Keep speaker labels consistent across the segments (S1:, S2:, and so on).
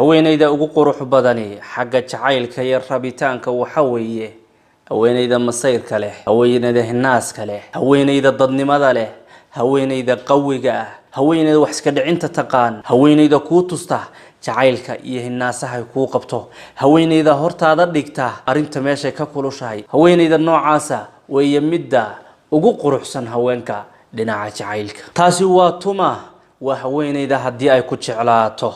S1: haweeneyda ugu qurux badani xagga jacaylka iyo rabitaanka waxa weeye haweeneyda masayrka leh, haweeneyda hinaaska leh, haweeneyda dadnimada leh, haweeneyda qawiga ah, haweeneyda wax iska dhicinta taqaan, haweeneyda ku tusta jacaylka iyo hinaasaha ku qabto, haweeneyda hortaada dhigta arinta meesha ka kulushahay. haweeneyda noocaasa way midda ugu quruxsan haweenka dhinaca jacaylka. taasi waa tuma waa haweeneyda haddii ay ku jeclaato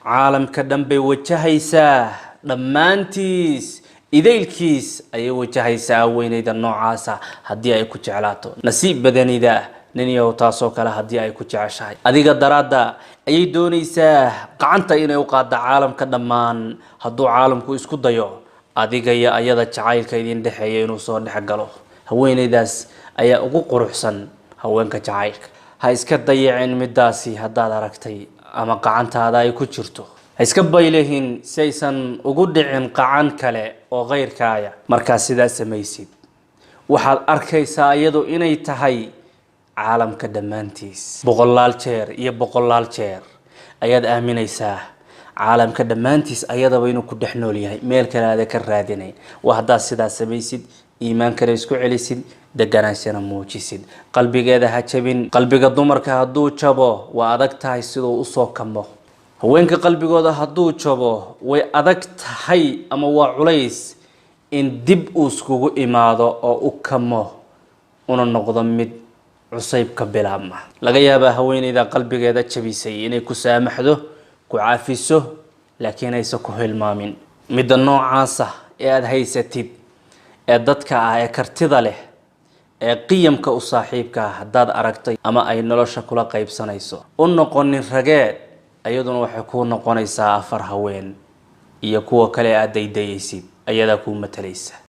S1: caalamka dhan bay wajahaysaa, dhammaantiis idaylkiis ayay wajahaysaa. haweeneyda noocaasa haddii ay ku jeclaato nasiib badanida nin yow taasoo kale haddii ay ku jeceshahay adiga daraada ayay doonaysaa gacanta inay u qaado caalamka dhammaan. hadduu caalamku isku dayo adiga iyo ayada jacaylka idin dhexeeya inuu soo dhex galo, haweeneydaas ayaa ugu quruxsan haweenka jacaylka. ha iska dayacin midaasi haddaad aragtay ama gacantaada ay ku jirto, ha iska baylehin si aysan ugu dhicin qacan kale oo qeyrkaaya. markaa sidaa samaysid waxaad arkaysaa iyadu inay tahay caalamka dhammaantiis. boqolaal jeer iyo boqolaal jeer ayaad aaminaysaa caalamka dhammaantiis ayadaba inuu ku dhex nool yahay, meel kale aad ka raadinayn. waa haddaad sidaa samaysid iimaankana isku celisid, deganaanshana muujisid, qalbigeeda ha jabin. qalbiga dumarka hadduu jabo waa adag tahay siduu usoo kamo. haweenka qalbigooda hadduu jabo way adag tahay ama waa culays in dib uu iskugu imaado oo u kamo una noqdo mid cusayb ka bilaabma. laga yaabaa haweeneyda qalbigeeda jabisay inay ku saamaxdo, ku caafiso, laakiin aysan ku hilmaamin. midda noocaasa ee aad haysatid ee dadka ah ee kartida leh ee qiyamka u saaxiibka ah haddaad aragtay ama ay nolosha kula qaybsanayso, u noqonin rageed. ayaduna waxay kuu noqonaysaa afar haween iyo kuwa kale aad daydayaysid ayadaa kuu matalaysa.